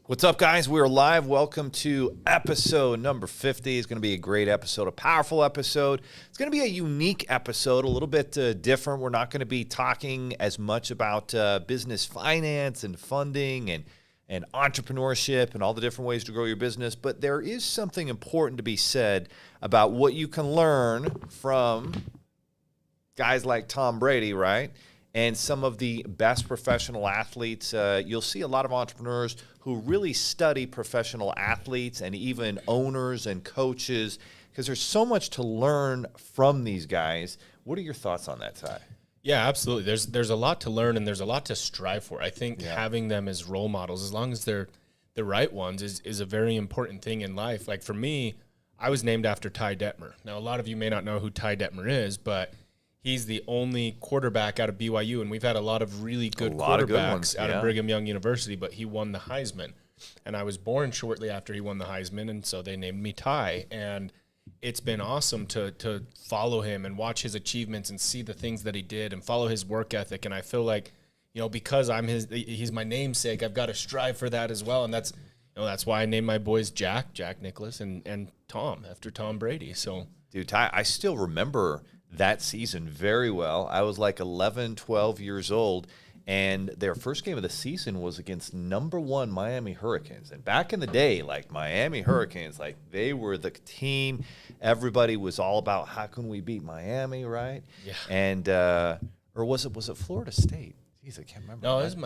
What's up, guys? We're live. Welcome to episode number 50. It's going to be a great episode, a powerful episode. It's going to be a unique episode, a little bit different. We're not going to be talking as much about business finance and funding and entrepreneurship and all the different ways to grow your business, but there is something important to be said about what you can learn from guys like Tom Brady, right? And some of the best professional athletes. You'll see a lot of entrepreneurs who really study professional athletes and even owners and coaches because there's so much to learn from these guys. What are your thoughts on that, Ty? Yeah, absolutely. There's a lot to learn and there's a lot to strive for. I think having them as role models, as long as they're the right ones, is a very important thing in life. Like for me, I was named after Ty Detmer. Now, a lot of you may not know who Ty Detmer is, but he's the only quarterback out of BYU, and we've had a lot of really good quarterbacks out of Brigham Young University, but he won the Heisman. And I was born shortly after he won the Heisman, and so they named me Ty. And it's been awesome to follow him and watch his achievements and see the things that he did and follow his work ethic. And I feel like, because he's my namesake, I've got to strive for that as well. And that's why I named my boys Jack Nicklaus, and Tom after Tom Brady. So, dude, Ty, I still remember that season very well. I was like 11, 12 years old, and their first game of the season was against number 1 Miami Hurricanes. And back in the day, like Miami Hurricanes, like they were the team. Everybody was all about how can we beat Miami, right? Yeah. And or was it Florida State? Jeez, I can't remember. No, it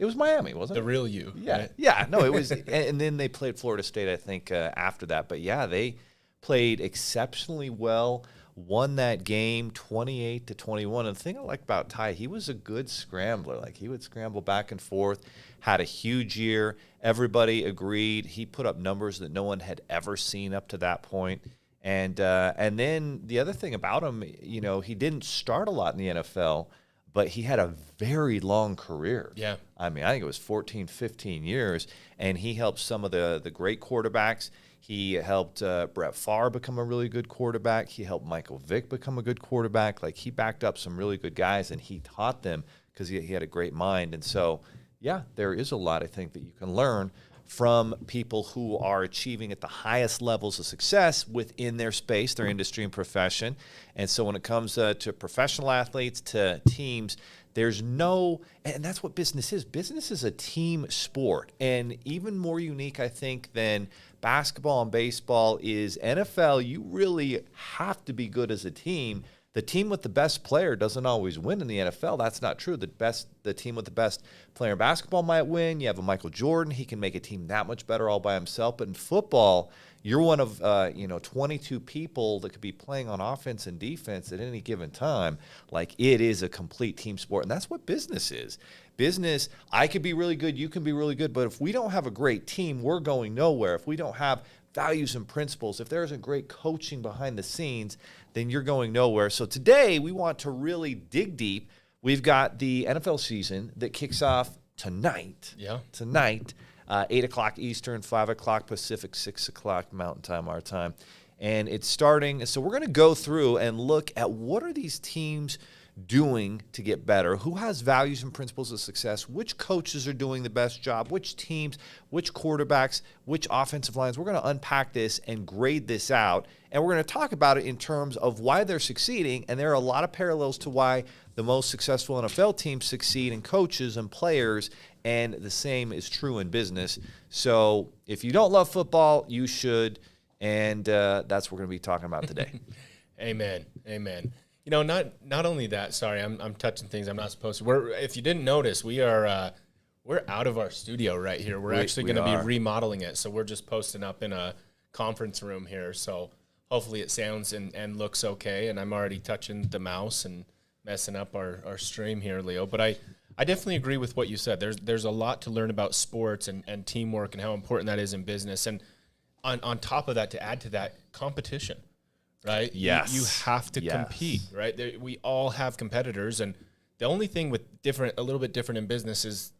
was Miami, wasn't it? The real you. Yeah, right? Yeah. No, it was. And then they played Florida State, I think, after that. But yeah, they played exceptionally well. Won that game 28-21. And the thing I like about Ty, he was a good scrambler. Like he would scramble back and forth, had a huge year. Everybody agreed. He put up numbers that no one had ever seen up to that point. And then the other thing about him, he didn't start a lot in the NFL, but he had a very long career. Yeah. I mean, I think it was 14, 15 years, and he helped some of the great quarterbacks. He helped Brett Favre become a really good quarterback. He helped Michael Vick become a good quarterback. Like, he backed up some really good guys, and he taught them because he had a great mind. And so, yeah, there is a lot, I think, that you can learn from people who are achieving at the highest levels of success within their space, their industry and profession. And so when it comes to professional athletes, to teams, there's no, and that's what business is. Business is a team sport. And even more unique, I think, than basketball and baseball is NFL. You really have to be good as a team. The team with the best player doesn't always win in the NFL. That's not true. The team with the best player in basketball might win. You have a Michael Jordan. He can make a team that much better all by himself. But in football, you're one of 22 people that could be playing on offense and defense at any given time. Like, it is a complete team sport, and that's what business is. Business, I could be really good, you can be really good, but if we don't have a great team, we're going nowhere. If we don't have values and principles, if there isn't great coaching behind the scenes, then you're going nowhere. So today we want to really dig deep. We've got the NFL season that kicks off tonight. Yeah. Tonight, 8 o'clock Eastern, 5 o'clock Pacific, 6 o'clock Mountain Time, our time. And it's starting. So we're going to go through and look at what are these teams doing to get better, who has values and principles of success, which coaches are doing the best job, which teams, which quarterbacks, which offensive lines. We're going to unpack this and grade this out, and we're going to talk about it in terms of why they're succeeding, and there are a lot of parallels to why the most successful NFL teams succeed in coaches and players, and the same is true in business. So if you don't love football, you should, and that's what we're going to be talking about today. Amen. Not only that. Sorry, I'm touching things I'm not supposed to. If you didn't notice, we're out of our studio right here. We're actually going to be remodeling it, so we're just posting up in a conference room here. So hopefully it sounds and looks okay. And I'm already touching the mouse and messing up our stream here, Leo. But I definitely agree with what you said. There's a lot to learn about sports and teamwork and how important that is in business. And on top of that, to add to that, competition. Right? Yes. You have to compete, right? We all have competitors, and the only thing with a little bit different in business is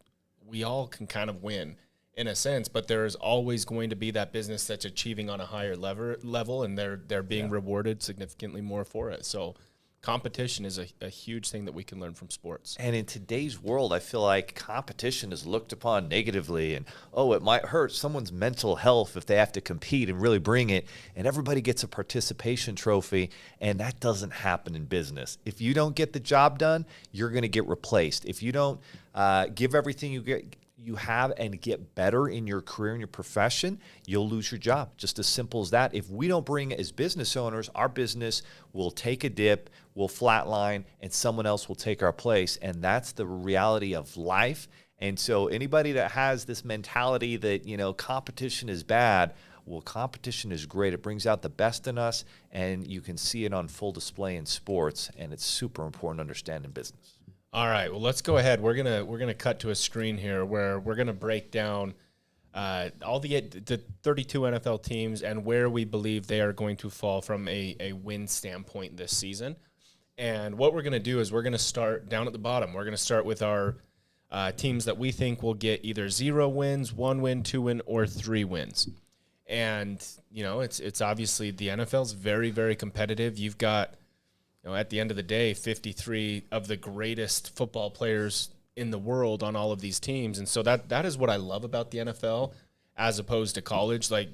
we all can kind of win in a sense, but there is always going to be that business that's achieving on a higher level, and they're being rewarded significantly more for it. So competition is a huge thing that we can learn from sports. And in today's world, I feel like competition is looked upon negatively, and it might hurt someone's mental health if they have to compete and really bring it, and everybody gets a participation trophy, and that doesn't happen in business. If you don't get the job done, you're going to get replaced. If you don't give everything you have and get better in your career and your profession, you'll lose your job. Just as simple as that. If we don't bring it as business owners, our business will take a dip, will flatline, and someone else will take our place. And that's the reality of life. And so anybody that has this mentality that, competition is bad, well, competition is great. It brings out the best in us, and you can see it on full display in sports, and it's super important to understand in business. All right, well, let's go ahead. We're gonna cut to a screen here where we're gonna break down all the 32 NFL teams and where we believe they are going to fall from a win standpoint this season. And what we're gonna do is we're gonna start down at the bottom. We're gonna start with our teams that we think will get either 0 wins, 1 win, 2 win, or 3 wins. And it's obviously the NFL's very, very competitive. You've got, at the end of the day, 53 of the greatest football players in the world on all of these teams. And so that is what I love about the NFL as opposed to college. Like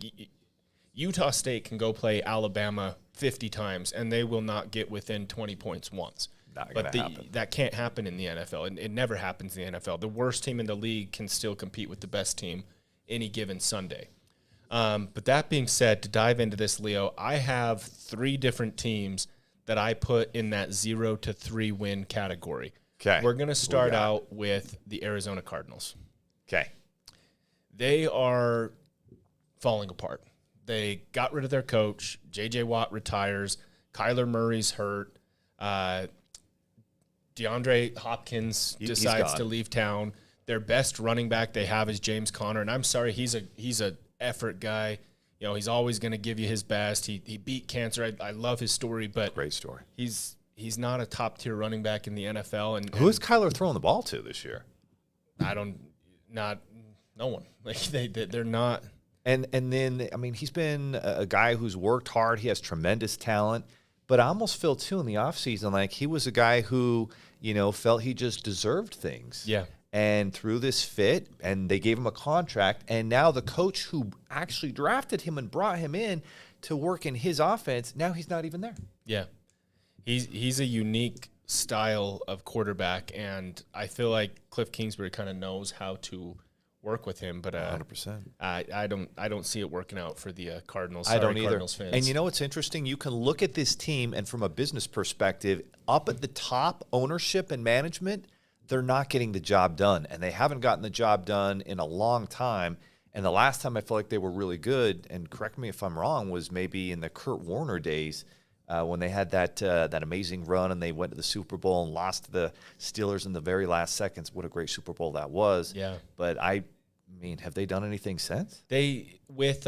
Utah State can go play Alabama 50 times and they will not get within 20 points once. But that can't happen in the NFL. And it never happens in the NFL. The worst team in the league can still compete with the best team any given Sunday. But that being said, to dive into this, Leo, I have 3 different teams that I put in that 0 to 3 win category. Okay. We're going to start out with the Arizona Cardinals. Okay. They are falling apart. They got rid of their coach. J.J. Watt retires. Kyler Murray's hurt. DeAndre Hopkins decides to leave town. Their best running back they have is James Conner, and I'm sorry, he's a effort guy. He's always going to give you his best. He beat cancer. I love his story, but great story. He's not a top tier running back in the NFL. And who is Kyler throwing the ball to this year? No one. Like they're not. And then he's been a guy who's worked hard. He has tremendous talent, but I almost feel too in the offseason like he was a guy who felt he just deserved things. Yeah. And through this fit, and they gave him a contract, and now the coach who actually drafted him and brought him in to work in his offense, now he's not even there. Yeah. He's a unique style of quarterback, and I feel like Cliff Kingsbury kind of knows how to work with him, but 100%. I don't see it working out for the Cardinals. I don't either. Cardinals fans. And what's interesting? You can look at this team, and from a business perspective, up at the top, ownership and management, they're not getting the job done, and they haven't gotten the job done in a long time. And the last time I felt like they were really good, and correct me if I'm wrong, was maybe in the Kurt Warner days when they had that amazing run and they went to the Super Bowl and lost to the Steelers in the very last seconds. What a great Super Bowl that was. Yeah. But have they done anything since? They, with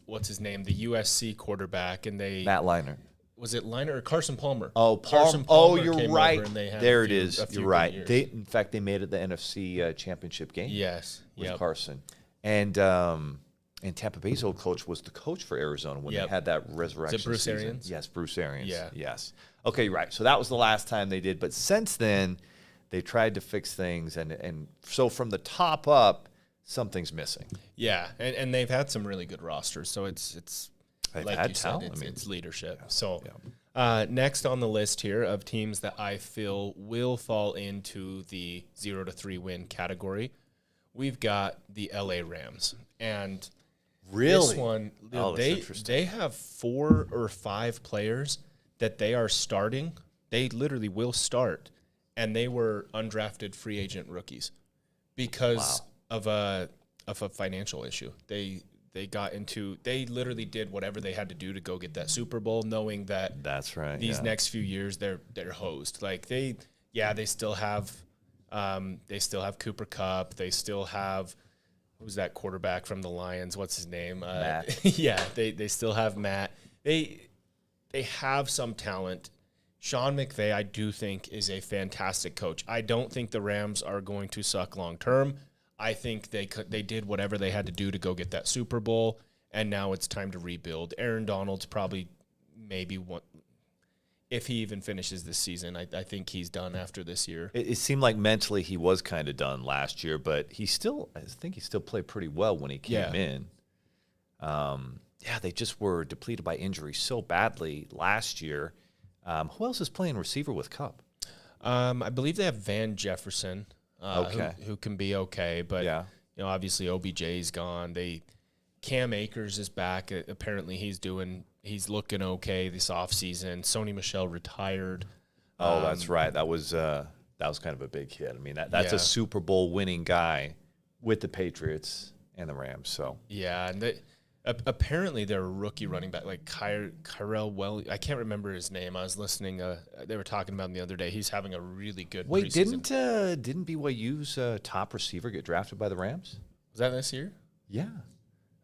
what's his name, the USC quarterback, and Matt Leinart. Was it Leinart or Carson Palmer? Oh, Carson Palmer. Palmer. You're right. There it is. You're right. Years. In fact, they made it the NFC Championship game. Yes. With Carson. And Tampa Bay's old coach was the coach for Arizona when they had that resurrection Is it Bruce season. Arians? Yes, Bruce Arians. Yeah. Yes. Okay, right. So that was the last time they did. But since then, they tried to fix things. And so from the top up, something's missing. Yeah. And they've had some really good rosters. So it's They've like had you talent. said, it's leadership. Yeah. So next on the list here of teams that I feel will fall into the 0 to 3 win category, we've got the LA Rams. And really, this one, they have 4 or 5 players that they are starting. They literally will start, and they were undrafted free agent rookies because of a financial issue. They literally did whatever they had to do to go get that Super Bowl, knowing that that's right. These next few years they're hosed. Like they still have Cooper Kupp. They still have, who's that quarterback from the Lions? What's his name? Matt. Yeah, they still have Matt. They have some talent. Sean McVay, I do think, is a fantastic coach. I don't think the Rams are going to suck long term. I think they did whatever they had to do to go get that Super Bowl, and now it's time to rebuild. Aaron Donald's probably maybe if he even finishes this season. I think he's done after this year. It seemed like mentally he was kind of done last year, but I think he still played pretty well when he came in. They just were depleted by injury so badly last year. Who else is playing receiver with Kupp? I believe they have Van Jefferson, who can be okay, but obviously OBJ's gone. Cam Akers is back. Apparently he's looking okay this offseason. Sony Michel retired. Oh, that's right. That was kind of a big hit. I mean, that's a Super Bowl winning guy with the Patriots and the Rams. So and apparently their rookie running back, like Kyrell Well, I can't remember his name. I was listening. They were talking about him the other day. He's having a really good preseason. Didn't BYU's top receiver get drafted by the Rams? Was that this year? Yeah.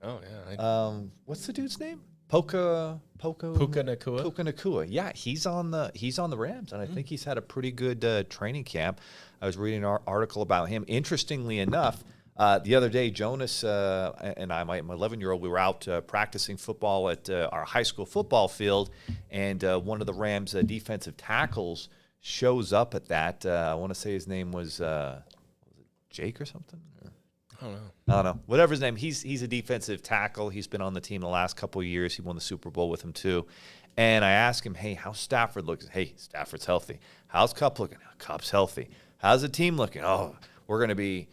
Oh yeah. What's the dude's name? Puka Nacua. Puka Nacua. Yeah, he's on the Rams, and I think he's had a pretty good training camp. I was reading an article about him. Interestingly enough, the other day, Jonas and I, my 11-year-old, we were out practicing football at our high school football field, and one of the Rams' defensive tackles shows up at that. I want to say his name was it Jake or something? I don't know. Whatever his name, he's a defensive tackle. He's been on the team the last couple of years. He won the Super Bowl with him too. And I asked him, hey, how's Stafford looking? Hey, Stafford's healthy. How's Kupp looking? Kupp's healthy. How's the team looking? Oh, we're gonna be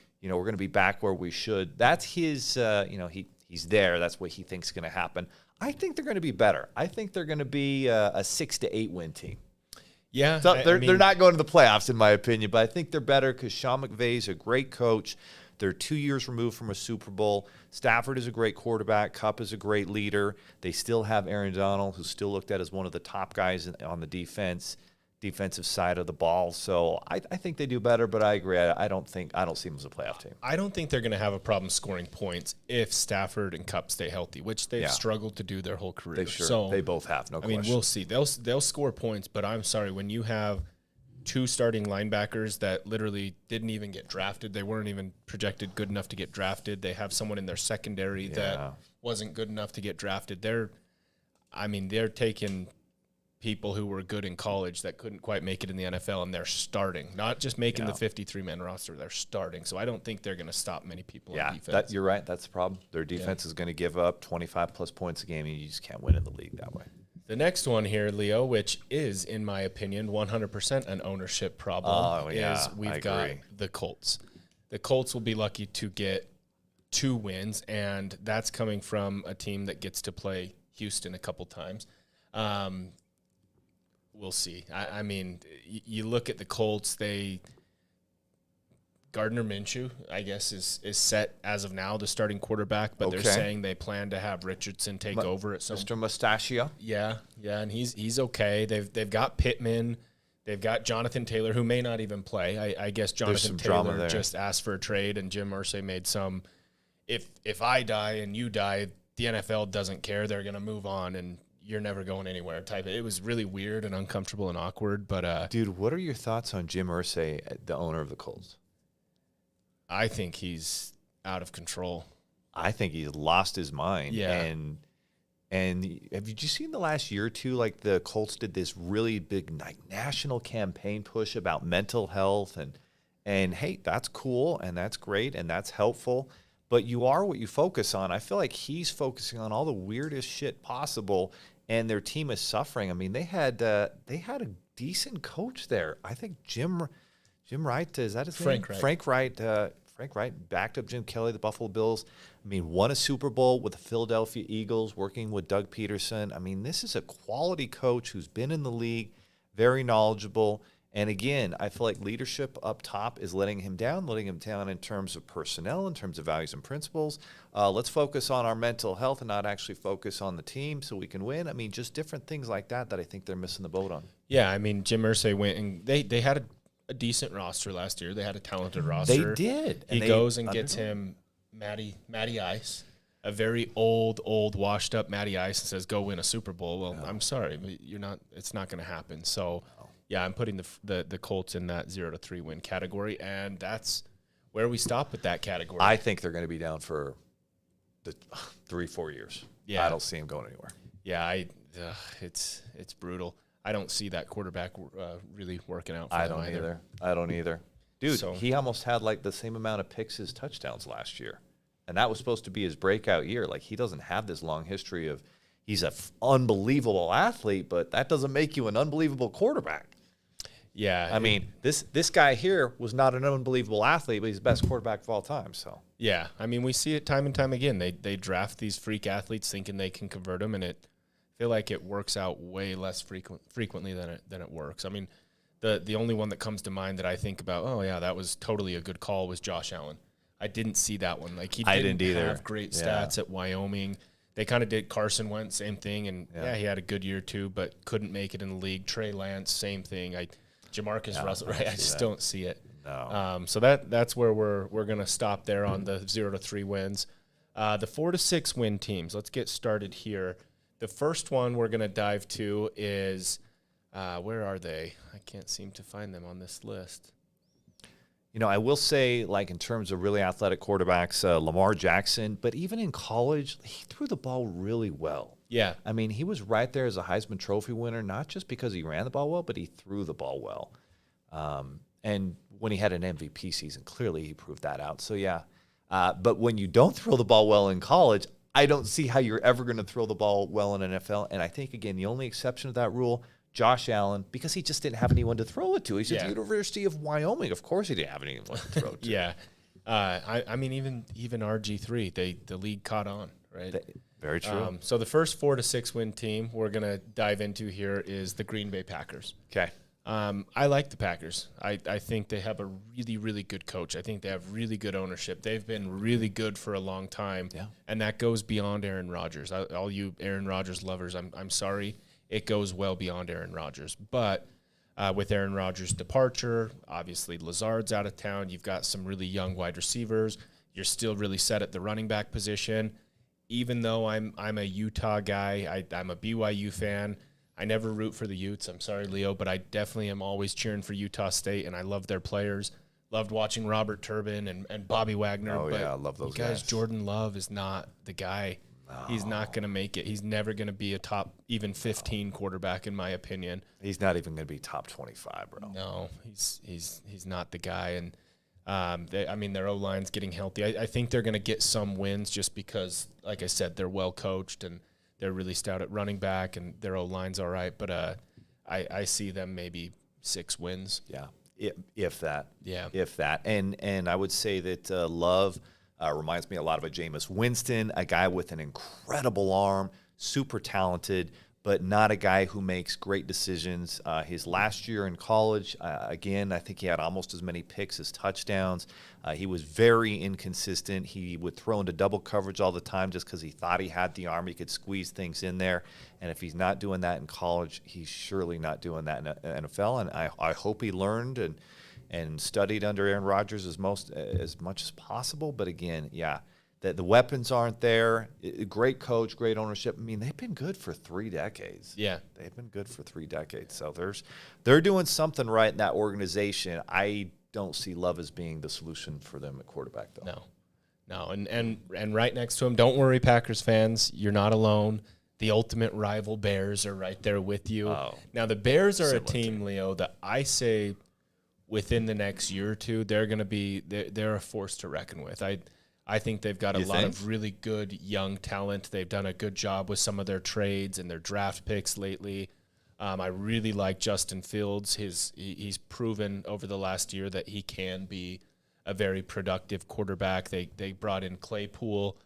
back where we should. That's his. He's there. That's what he thinks is gonna happen. I think they're gonna be better. I think they're gonna be a 6 to 8 win team. Yeah, so they're not going to the playoffs in my opinion, but I think they're better because Sean McVay is a great coach. They're 2 years removed from a Super Bowl. Stafford is a great quarterback. Kupp is a great leader. They still have Aaron Donald, who's still looked at as one of the top guys on the defensive side of the ball. So I think they do better, but I agree. I don't see them as a playoff team. I don't think they're going to have a problem scoring points if Stafford and Kupp stay healthy, which they've struggled to do their whole career. They both have, no question. I mean, we'll see. They'll score points, but I'm sorry, when you have 2 starting linebackers that literally didn't even get drafted. They weren't even projected good enough to get drafted. They have someone in their secondary that wasn't good enough to get drafted. They're taking people who were good in college that couldn't quite make it in the NFL, and they're starting, not just making the 53-man roster. They're starting. So I don't think they're going to stop many people on defense. You're right. That's the problem. Their defense is going to give up 25-plus points a game, and you just can't win in the league that way. The next one here, Leo, which is, in my opinion, 100% an ownership problem, is we've got the Colts. The Colts will be lucky to get 2 wins, and that's coming from a team that gets to play Houston a couple times. We'll see. I mean, you look at the Colts, Gardner Minshew, I guess, is set as of now, the starting quarterback, but they're saying they plan to have Richardson take over at some. Mr. Mustachio. Yeah, and he's okay. They've got Pittman, they've got Jonathan Taylor, who may not even play. I guess Jonathan Taylor just asked for a trade, and Jim Irsay made some. If I die and you die, the NFL doesn't care. They're gonna move on, and you're never going anywhere. It was really weird and uncomfortable and awkward. But dude, what are your thoughts on Jim Irsay, the owner of the Colts? I think he's out of control. I think he's lost his mind. Yeah. And have you seen the last year or two, like the Colts did this really big national campaign push about mental health and hey, that's cool and that's great and that's helpful, but you are what you focus on. I feel like he's focusing on all the weirdest shit possible, and their team is suffering. I mean, they had a decent coach there. I think Jim Wright, is that his name? Frank Wright. Frank Wright backed up Jim Kelly, the Buffalo Bills. I mean, won a Super Bowl with the Philadelphia Eagles, working with Doug Peterson. I mean, this is a quality coach who's been in the league, very knowledgeable. And again, I feel like leadership up top is letting him down in terms of personnel, in terms of values and principles. Let's focus on our mental health and not actually focus on the team so we can win. I mean, just different things like that I think they're missing the boat on. Yeah, I mean, Jim Irsay went and they had a decent roster last year. They had a talented roster. They did. He goes and gets him Matty Ice, a very old, washed up Matty Ice, and says, "Go win a Super Bowl." Well, I'm sorry, but you're not. It's not going to happen. So, yeah, I'm putting the Colts in that 0-3 win category, and that's where we stop with that category. I think they're going to be down for the 3-4 years. Yeah, I don't see them going anywhere. Yeah, it's brutal. I don't see that quarterback really working out for I them don't either. either. I don't either. Dude, So- he almost had like the same amount of picks as touchdowns last year. And that was supposed to be his breakout year. Like, he doesn't have this long history of he's an unbelievable athlete, but that doesn't make you an unbelievable quarterback. Yeah. I mean, this guy here was not an unbelievable athlete, but he's the best quarterback of all time. So Yeah, I mean, we see it time and time again. They draft these freak athletes thinking they can convert them, and I feel like it works out way less frequently than it works. I mean, the only one that comes to mind that I think about, oh yeah, that was totally a good call, was Josh Allen. I didn't see that one. Like, he didn't either. have great stats at Wyoming. They kind of did Carson Wentz, same thing, and he had a good year too, but couldn't make it in the league. Trey Lance, same thing. Jamarcus Russell, right? I just don't see it. no. So that's where we're gonna stop there on the 0-3 wins. The 4-6 win teams. Let's get started here. The first one we're gonna dive to is where are they? I can't seem to find them on this list. You know, I will say, like, in terms of really athletic quarterbacks, Lamar Jackson, but even in college, he threw the ball really well. Yeah, I mean, he was right there as a Heisman Trophy winner, not just because he ran the ball well, but he threw the ball well. And when he had an MVP season, clearly he proved that out. So, yeah. But when you don't throw the ball well in college, I don't see how you're ever going to throw the ball well in NFL. And I think, again, the only exception to that rule, Josh Allen, because he just didn't have anyone to throw it to. He's at the University of Wyoming. Of course he didn't have anyone to throw it to. yeah. I mean, even RG3, the league caught on, right? Very true. So the first 4-6 win team we're gonna dive into here is the Green Bay Packers. Okay. I like the Packers. I think they have a really, really good coach. I think they have really good ownership. They've been really good for a long time, and that goes beyond Aaron Rodgers. All you Aaron Rodgers lovers, I'm sorry. It goes well beyond Aaron Rodgers. But with Aaron Rodgers' departure, obviously Lazard's out of town. You've got some really young wide receivers. You're still really set at the running back position. Even though I'm a Utah guy, I'm a BYU fan. I never root for the Utes. I'm sorry, Leo, but I definitely am always cheering for Utah State, and I love their players. Loved watching Robert Turbin and Bobby Wagner. Oh, but yeah, I love those guys. guys. Jordan Love is not the guy. No. He's not going to make it. He's never going to be a top even 15 quarterback, in my opinion. He's not even going to be top 25, bro. No, he's not the guy. And their O-line's getting healthy. I think they're going to get some wins just because, like I said, they're well coached and they're really stout at running back, and their O-line's all right. But I see them maybe 6 wins. Yeah, if that. Yeah. If that. And I would say that Love reminds me a lot of a Jameis Winston, a guy with an incredible arm, super talented, but not a guy who makes great decisions. His last year in college, again, I think he had almost as many picks as touchdowns. He was very inconsistent. He would throw into double coverage all the time just because he thought he had the arm. He could squeeze things in there. And if he's not doing that in college, he's surely not doing that in NFL. And I hope he learned and studied under Aaron Rodgers as much as possible. But again, yeah. The weapons aren't there. Great coach, great ownership. I mean, they've been good for 3 decades. Yeah. They've been good for 3 decades. So they're doing something right in that organization. I don't see Love as being the solution for them at quarterback, though. No. And right next to him, don't worry, Packers fans, you're not alone. The ultimate rival Bears are right there with you. Oh, now, the Bears are a team, Leo, that I say within the next year or two, they're going to be they're a force to reckon with. I think they've got a lot of really good young talent. They've done a good job with some of their trades and their draft picks lately. I really like Justin Fields. He's proven over the last year that he can be a very productive quarterback. They brought in Claypool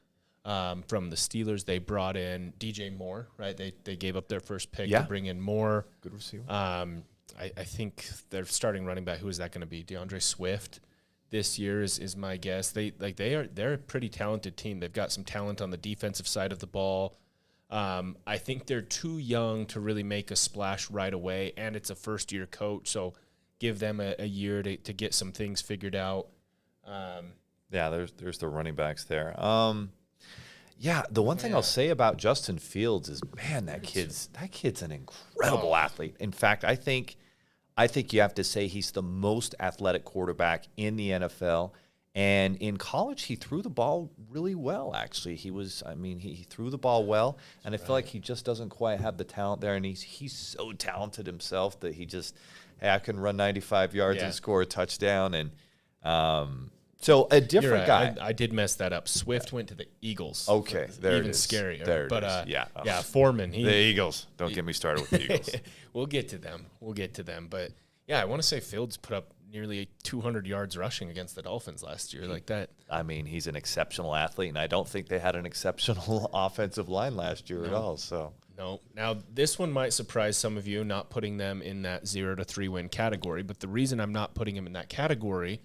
from the Steelers. They brought in DJ Moore, right? They gave up their first pick to bring in Moore. Good receiver. I think their starting running back, who is that going to be? DeAndre Swift. This year is my guess. They're a pretty talented team. They've got some talent on the defensive side of the ball. I think they're too young to really make a splash right away, and it's a first-year coach, so give them a year to get some things figured out. There's the running backs there. The one thing I'll say about Justin Fields is, man, that kid's an incredible athlete. In fact, I think you have to say he's the most athletic quarterback in the NFL. And in college, he threw the ball really well, actually. He threw the ball well, and I feel like he just doesn't quite have the talent there. And he's so talented himself that he just, hey, I can run 95 yards and score a touchdown. And so a different guy. I did mess that up. Swift went to the Eagles. Okay, there even it is. Scarier. There but it is. yeah, Foreman. The Eagles. Don't get me started with the Eagles. We'll get to them. But yeah, I want to say Fields put up nearly 200 yards rushing against the Dolphins last year, like that. I mean, he's an exceptional athlete, and I don't think they had an exceptional offensive line last year at all. So no. Now, this one might surprise some of you, not putting them in that 0 to 3 win category. But the reason I'm not putting them in that category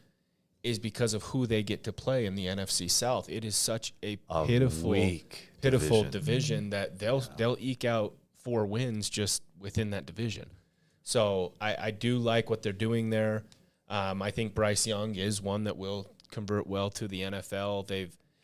is because of who they get to play in the NFC South. It is such a pitiful division that they'll eke out 4 wins just within that division. So I do like what they're doing there. I think Bryce Young is one that will convert well to the NFL.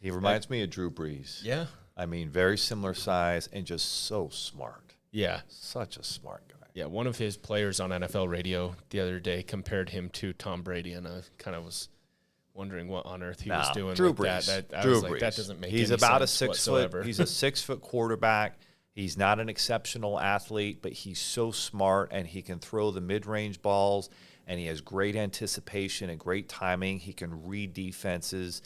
He reminds me of Drew Brees. Yeah. I mean, very similar size and just so smart. Yeah. Such a smart guy. Yeah, one of his players on NFL radio the other day compared him to Tom Brady, and I kind of was wondering what on earth he was doing Drew with Brees. that. I Drew was Brees. like, that doesn't make He's any about sense a 6 whatsoever. foot. He's a 6 foot quarterback. He's not an exceptional athlete, but he's so smart, and he can throw the mid-range balls, and he has great anticipation and great timing. He can read defenses.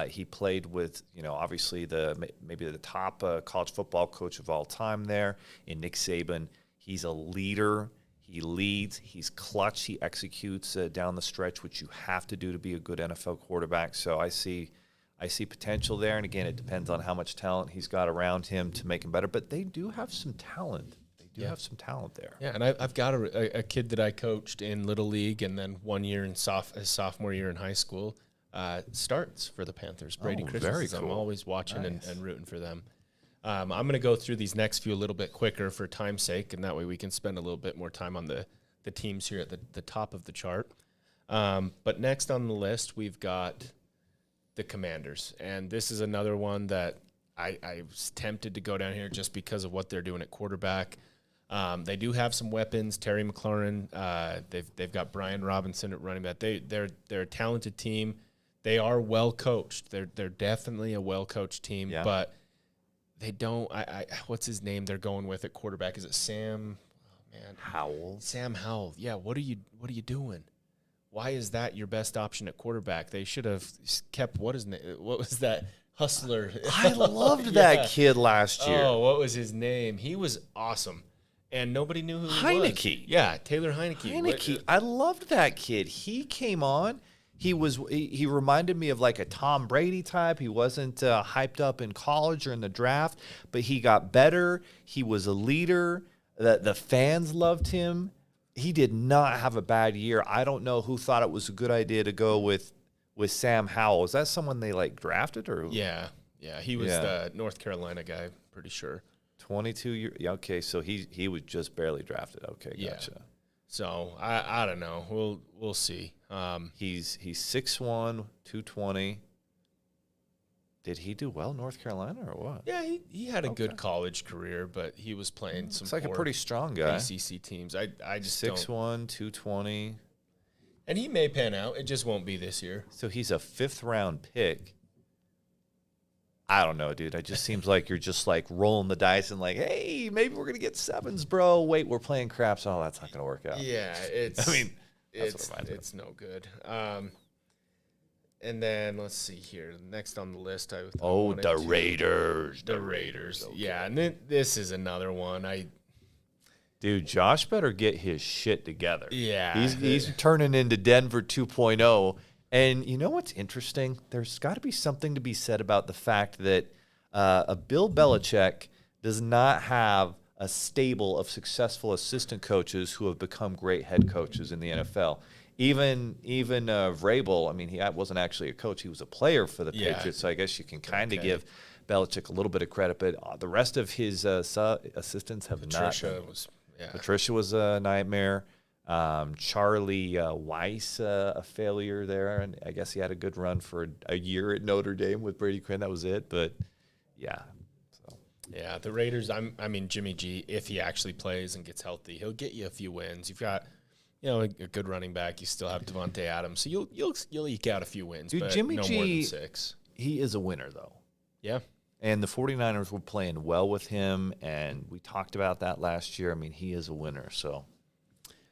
He played with, obviously maybe the top college football coach of all time there in Nick Saban. He's a leader. He leads. He's clutch. He executes down the stretch, which you have to do to be a good NFL quarterback. So I see potential there, and again, it depends on how much talent he's got around him to make him better. But they do have some talent. They do have some talent there. Yeah, and I've got a kid that I coached in Little League, and then 1 year in his sophomore year in high school starts for the Panthers. Brady Christensen. Very cool. I'm always watching and rooting for them. I'm going to go through these next few a little bit quicker for time's sake, and that way we can spend a little bit more time on the teams here at the top of the chart. But next on the list, we've got the Commanders, and this is another one that I was tempted to go down here just because of what they're doing at quarterback. They do have some weapons. Terry McLaurin. They've got Brian Robinson at running back. They're a talented team. They are well coached. They're definitely a well coached team. Yeah. But they don't. What's his name? They're going with at quarterback. Is it Sam? Oh man, Howell. Sam Howell. Yeah. What are you doing? Why is that your best option at quarterback? They should have kept what was that hustler? I loved that kid last year. Oh, what was his name? He was awesome, and nobody knew who he was. Heinicke. Yeah, Taylor Heinicke. I loved that kid. He came on. He reminded me of like a Tom Brady type. He wasn't hyped up in college or in the draft, but he got better. He was a leader. The fans loved him. He did not have a bad year. I don't know who thought it was a good idea to go with Sam Howell. Is that someone they drafted or? Yeah, he was the North Carolina guy, pretty sure. 22 years. Yeah, okay, so he was just barely drafted. Okay, gotcha. Yeah. So I don't know. We'll see. He's 6'1", 220. Did he do well in North Carolina or what? Yeah, he had a good college career, but he was playing some. Looks like a pretty strong guy. ACC teams. I just 6'1", 220. And he may pan out. It just won't be this year. So he's a 5th round pick. I don't know, dude. It just seems like you're just rolling the dice and hey, maybe we're gonna get 7s, bro. Wait, we're playing craps. Oh, that's not gonna work out. Yeah, that's what it reminds me of. It's no good. And then let's see here. Next on the list, the Raiders. The Raiders. Okay. Yeah, and then this is another one. Dude, Josh better get his shit together. Yeah, he's turning into Denver 2.0. And you know what's interesting? There's got to be something to be said about the fact that Bill Belichick does not have a stable of successful assistant coaches who have become great head coaches in the NFL. Even Vrabel, I mean, he wasn't actually a coach. He was a player for the Patriots, so I guess you can kind of give Belichick a little bit of credit. But the rest of his assistants have Patricia not. Patricia was a nightmare. Charlie Weiss, a failure there. And I guess he had a good run for a year at Notre Dame with Brady Quinn. That was it. But, yeah. Yeah, the Raiders, I mean, Jimmy G, if he actually plays and gets healthy, he'll get you a few wins. You've got you know, a good running back. You still have Devontae Adams, so you'll eke out a few wins. Dude, but Jimmy no G, more than 6. he is a winner, though. Yeah. And the 49ers were playing well with him, and we talked about that last year. I mean, he is a winner. So,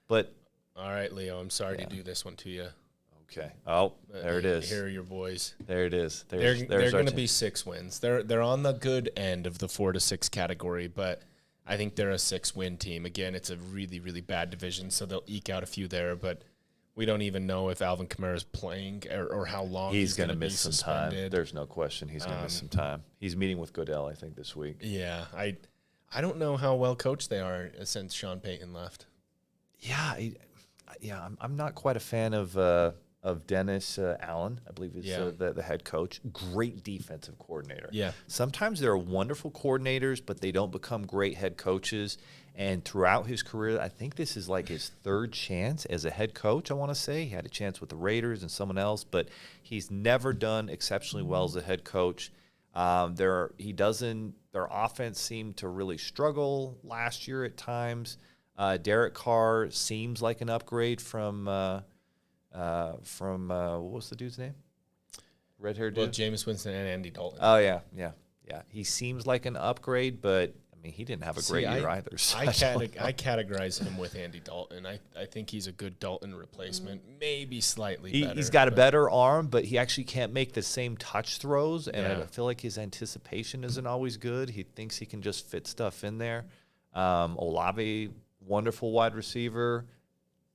but all right, Leo, I'm sorry to do this one to you. Okay. Oh, there it is. Here are your boys. There it is. They're going to be 6 wins. They're on the good end of the 4 to 6 category, but I think they're a 6-win team. Again, it's a really, really bad division, so they'll eke out a few there, but we don't even know if Alvin Kamara is playing or how long he's going to miss some suspended. time. There's no question he's going to miss some time. He's meeting with Goodell, I think, this week. Yeah, I don't know how well coached they are since Sean Payton left. Yeah, I'm not quite a fan of Dennis Allen, I believe is the head coach. Great defensive coordinator. Yeah. Sometimes they're wonderful coordinators, but they don't become great head coaches. And throughout his career, I think this is like his 3rd chance as a head coach, I want to say. He had a chance with the Raiders and someone else, but he's never done exceptionally well as a head coach. Their offense seemed to really struggle last year at times. Derek Carr seems like an upgrade from what was the dude's name? Red-haired dude? Well, Jameis Winston and Andy Dalton. Oh, yeah. He seems like an upgrade, but, I mean, he didn't have a great year either. So I categorize him with Andy Dalton. I think he's a good Dalton replacement, maybe slightly better. He's got a better arm, but he actually can't make the same touch throws, and I feel like his anticipation isn't always good. He thinks he can just fit stuff in there. Olave, wonderful wide receiver.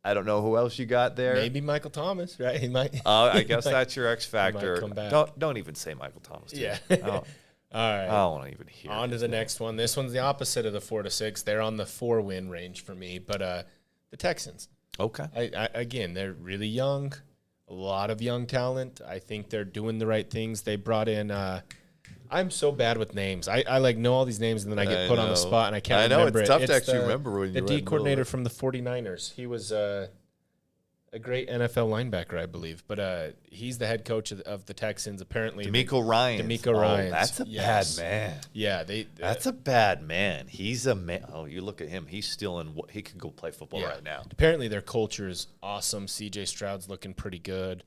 I don't know who else you got there. Maybe Michael Thomas, right? He might. I guess that's your X factor. Come back. Don't even say Michael Thomas. Yeah. All right. I don't want to even hear. On to the next one. This one's the opposite of the 4 to 6. They're on the 4-win range for me, but the Texans. Okay. Again, they're really young, a lot of young talent. I think they're doing the right things. They brought in. I'm so bad with names. I like know all these names, and then I get put on the spot, and I can't remember it. It's tough to actually remember when you're the D coordinator from the 49ers. He was a great NFL linebacker, I believe, but he's the head coach of the Texans. Apparently, DeMeco Ryans. That's a bad man. Yeah, that's a bad man. He's a man. Oh, you look at him. He's still in. He could go play football right now. Apparently, their culture is awesome. C.J. Stroud's looking pretty good.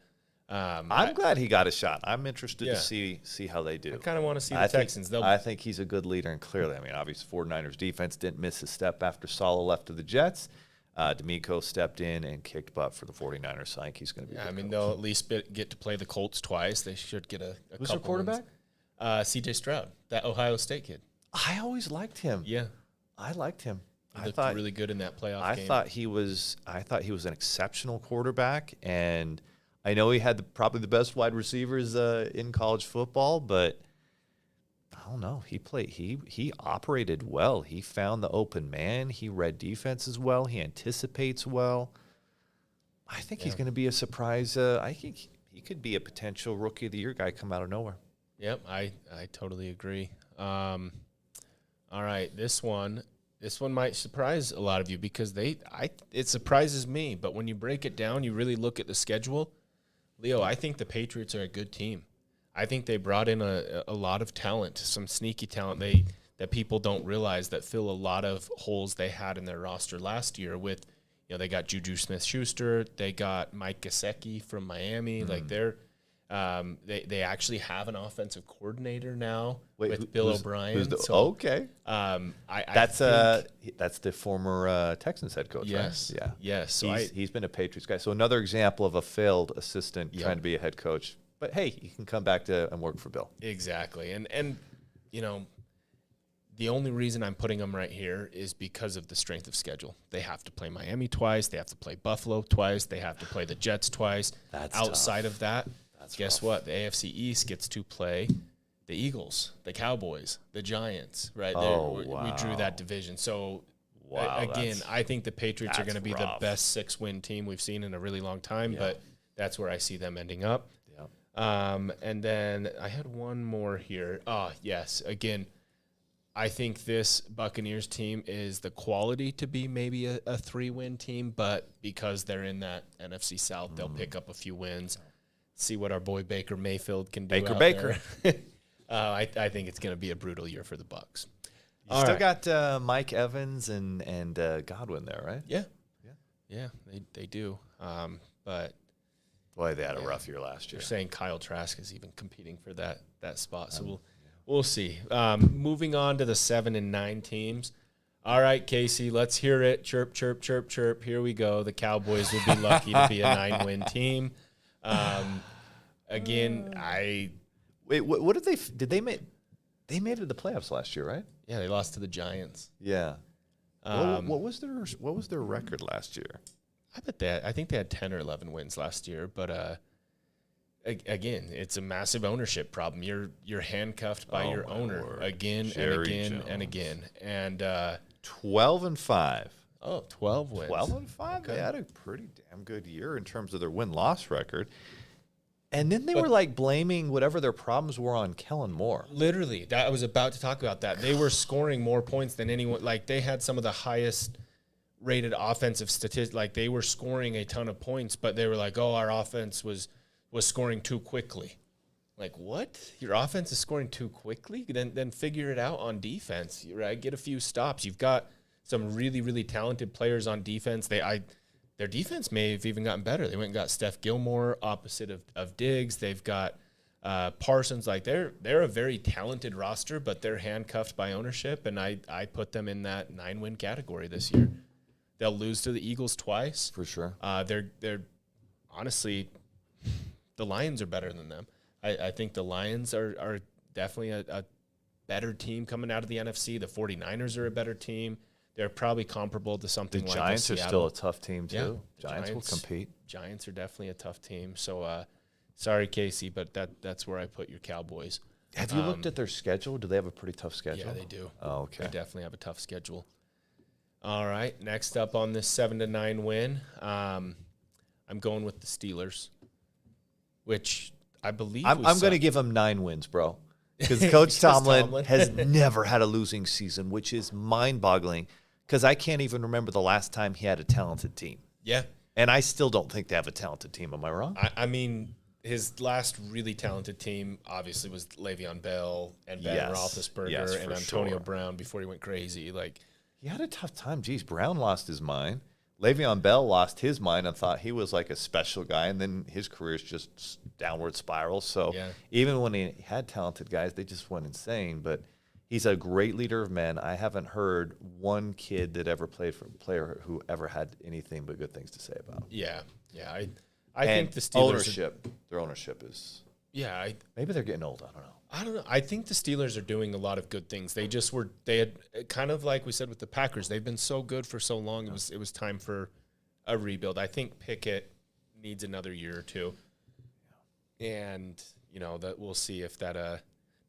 I'm glad he got a shot. I'm interested to see how they do. I kind of want to see the Texans. I think he's a good leader, and clearly, I mean, obviously, 49ers defense didn't miss a step after Saleh left to the Jets. DeMeco stepped in and kicked butt for the 49ers, so I think he's going to be a good coach. They'll at least get to play the Colts twice. They should get a Who's couple their quarterback? C.J. Stroud, that Ohio State kid. I always liked him. Yeah. I liked him. He looked really good in that playoff game. I thought he was an exceptional quarterback, and I know he had probably the best wide receivers in college football, but I don't know. He operated well. He found the open man. He read defenses well. He anticipates well. I think he's going to be a surprise. I think he could be a potential rookie of the year guy come out of nowhere. Yep, I totally agree. All right, this one might surprise a lot of you because it surprises me. But when you break it down, you really look at the schedule. Leo, I think the Patriots are a good team. I think they brought in a lot of talent, some sneaky talent that people don't realize that fill a lot of holes they had in their roster last year with, they got Juju Smith-Schuster, they got Mike Gesicki from Miami. Like they actually have an offensive coordinator now with Bill O'Brien. Okay. That's the former Texans head coach, yes, right? Yeah. Yes. So he's been a Patriots guy. So another example of a failed assistant trying to be a head coach. But hey, he can come back and work for Bill. Exactly. And the only reason I'm putting them right here is because of the strength of schedule. They have to play Miami twice. They have to play Buffalo twice. They have to play the Jets twice. That's outside tough. of that. Guess what? The AFC East gets to play the Eagles, the Cowboys, the Giants, right? We drew that division. So, again, I think the Patriots are going to be the best 6-win team we've seen in a really long time, but that's where I see them ending up. And then I had one more here. Yes. Again, I think this Buccaneers team is the quality to be maybe a 3-win team, but because they're in that NFC South, they'll pick up a few wins. See what our boy Baker Mayfield can do. Baker. I think it's going to be a brutal year for the Bucs. You still got Mike Evans and Godwin there, right? Yeah. Yeah, they do. But Boy, they had a rough year last year. You're saying Kyle Trask is even competing for that spot, so we'll see. Moving on to the 7 and 9 teams. All right, Casey, let's hear it. Chirp, chirp, chirp, chirp. Here we go. The Cowboys will be lucky to be a 9-win team. Again, Wait, what did they make? They made it to the playoffs last year, right? Yeah, they lost to the Giants. Yeah. What was their record last year? I think they had 10 or 11 wins last year, but again, it's a massive ownership problem. You're handcuffed by your owner Lord. again Jerry and again Jones. and again. And 12-5. 12 wins. 12-5. Okay. They had a pretty damn good year in terms of their win-loss record. And then they were like blaming whatever their problems were on Kellen Moore. Literally, I was about to talk about that. They were scoring more points than anyone. Like, they had some of the highest rated offensive statistics. Like, they were scoring a ton of points, but they were like, oh, our offense was scoring too quickly. Like, what? Your offense is scoring too quickly? Then figure it out on defense, right? Get a few stops. You've got some really, really talented players on defense. Their defense may have even gotten better. They went and got Steph Gilmore opposite of Diggs. They've got Parsons. Like, they're a very talented roster, but they're handcuffed by ownership, and I put them in that 9-win category this year. They'll lose to the Eagles twice. For sure. They're honestly, the Lions are better than them. I think the Lions are definitely a better team coming out of the NFC. The 49ers are a better team. They're probably comparable to something like Giants the are still a tough team, too. Yeah, Giants will compete. Giants are definitely a tough team. So, sorry, Casey, but that's where I put your Cowboys. Have you looked at their schedule? Do they have a pretty tough schedule? Yeah, they do. Oh, okay. They definitely have a tough schedule. All right, next up on this 7-9 win, I'm going with the Steelers, which I believe I'm going to give them 9 wins, bro. Because Coach Tomlin has never had a losing season, which is mind-boggling. Because I can't even remember the last time he had a talented team. Yeah. And I still don't think they have a talented team. Am I wrong? I mean, his last really talented team obviously was Le'Veon Bell and Ben Roethlisberger and Antonio Brown before he went crazy. Like, he had a tough time. Geez, Brown lost his mind. Le'Veon Bell lost his mind and thought he was like a special guy, and then his career's just downward spiral. So even when he had talented guys, they just went insane. But he's a great leader of men. I haven't heard one kid that ever played for a player who ever had anything but good things to say about. Yeah. I think the Steelers their ownership is. Yeah, maybe they're getting old. I don't know. I think the Steelers are doing a lot of good things. They had kind of like we said with the Packers. They've been so good for so long. It was time for a rebuild. I think Pickett needs another year or two, and that we'll see if that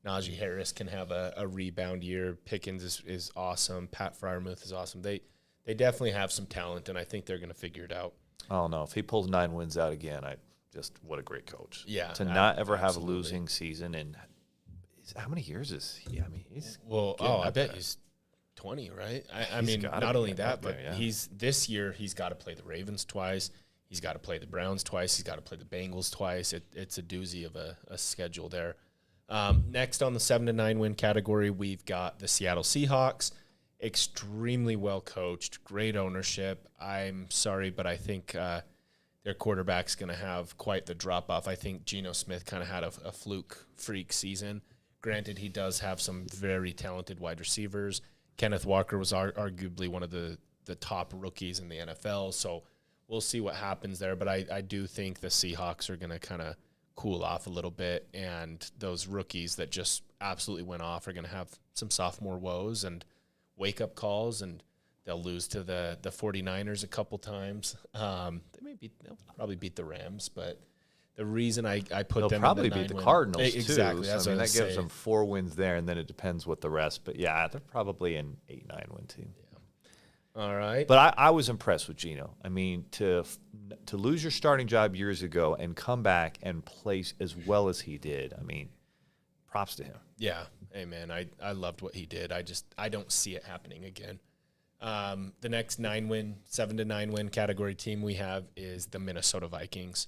Najee Harris can have a rebound year. Pickens is awesome. Pat Freiermuth is awesome. They definitely have some talent, and I think they're going to figure it out. I don't know if he pulls 9 wins out again. What a great coach. Yeah, to not ever have a losing season and. How many years is he? I mean, he's I bet he's 20, right? I mean, not only that, but this year he's got to play the Ravens twice. He's got to play the Browns twice. He's got to play the Bengals twice. It's a doozy of a schedule there. Next on the 7-9 win category, we've got the Seattle Seahawks. Extremely well coached, great ownership. I'm sorry, but I think their quarterback's going to have quite the drop off. I think Geno Smith kind of had a fluke freak season. Granted, he does have some very talented wide receivers. Kenneth Walker was arguably one of the top rookies in the NFL, so we'll see what happens there. But I do think the Seahawks are going to kind of cool off a little bit, and those rookies that just absolutely went off are going to have some sophomore woes and wake-up calls, and they'll lose to the 49ers a couple times. They'll probably beat the Rams, but the reason I put they'll them probably in the beat the Cardinals too. Exactly. So, that gives them 4 wins there, and then it depends what the rest. But yeah, they're probably an 8-9 win team. Yeah. All right. But I was impressed with Geno. I mean, to lose your starting job years ago and come back and play as well as he did. I mean, props to him. Yeah. Hey man, I loved what he did. I don't see it happening again. The next 7-9 win category team we have is the Minnesota Vikings.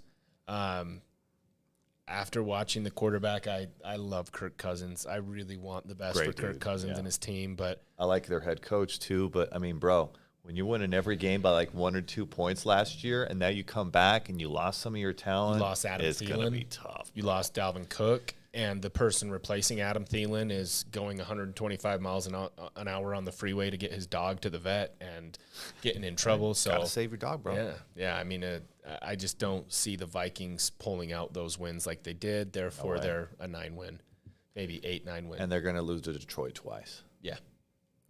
After watching the quarterback, I love Kirk Cousins. I really want the best for Kirk Cousins and his team. But I like their head coach too. But I mean, bro, When you're winning every game by like 1 or 2 points last year, and now you come back and you lost some of your talent, You lost Adam it's going to Thielen. be tough. You lost Dalvin Cook, and the person replacing Adam Thielen is going 125 miles an hour on the freeway to get his dog to the vet and getting in trouble. So Gotta save your dog, bro. yeah. I mean, I just don't see the Vikings pulling out those wins like they did. Therefore, they're a 9-win, maybe 8-9 win. And they're going to lose to Detroit twice. Yeah,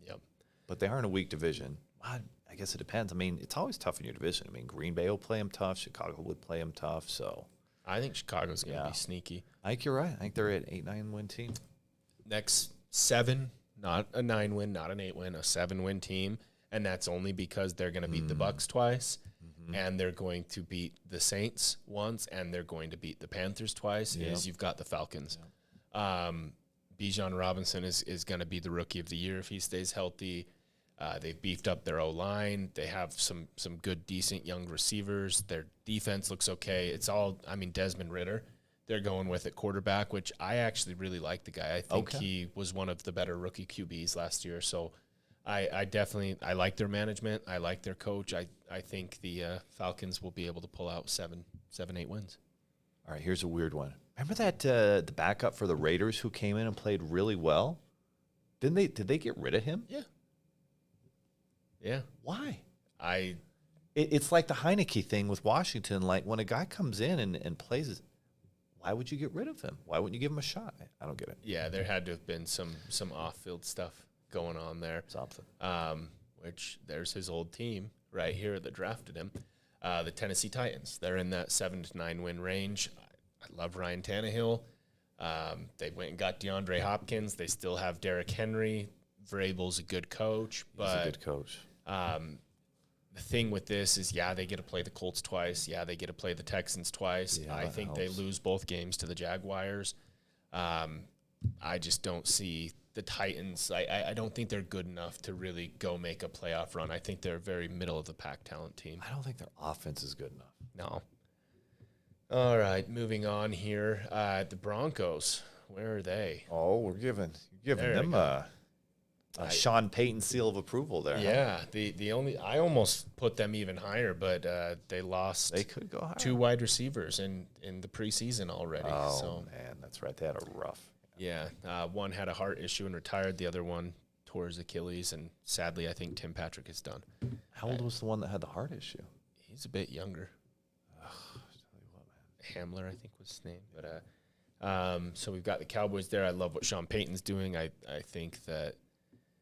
yep. But they are in a weak division. I guess it depends. I mean, it's always tough in your division. I mean, Green Bay will play them tough. Chicago would play them tough. So I think Chicago's going to be sneaky. I think you're right. I think they're an 8-9 win team. Next 7, not a 9-win, not an 8-win, a 7-win team, and that's only because they're going to beat the Bucks twice, and they're going to beat the Saints once, and they're going to beat the Panthers twice. Is you've got the Falcons. Bijan Robinson is going to be the rookie of the year if he stays healthy. They've beefed up their O-line. They have some good, decent young receivers. Their defense looks okay. It's all, I mean, Desmond Ridder, they're going with at quarterback, which I actually really like the guy. I think he was one of the better rookie QBs last year. So I definitely, I like their management. I like their coach. I think the Falcons will be able to pull out 7, 8 wins. All right, here's a weird one. Remember that the backup for the Raiders who came in and played really well? Did they get rid of him? Yeah. Yeah. Why? It's like the Heineke thing with Washington. Like when a guy comes in and plays, why would you get rid of him? Why wouldn't you give him a shot? I don't get it. Yeah, there had to have been some off-field stuff going on there. Something. Which there's his old team right here that drafted him, the Tennessee Titans. They're in that 7 to 9 win range. I love Ryan Tannehill. They went and got DeAndre Hopkins. They still have Derrick Henry. Vrabel's a good coach, but he's a good coach. The thing with this is, they get to play the Colts twice. Yeah, they get to play the Texans twice. Yeah, I think they lose both games to the Jaguars. I just don't see the Titans. I don't think they're good enough to really go make a playoff run. I think they're a very middle-of-the-pack talent team. I don't think their offense is good enough. No. All right, moving on here. The Broncos, where are they? Oh, we're giving them a Sean Payton seal of approval there. Yeah, the only I almost put them even higher, but they lost. They could go higher. 2 wide receivers in the preseason already. Oh so man, that's right. They had a rough. Yeah, one had a heart issue and retired. The other one tore his Achilles, and sadly, I think Tim Patrick is done. How old was the one that had the heart issue? He's a bit younger. Hamler, I think was his name. But so we've got the Cowboys there. I love what Sean Payton's doing. I think that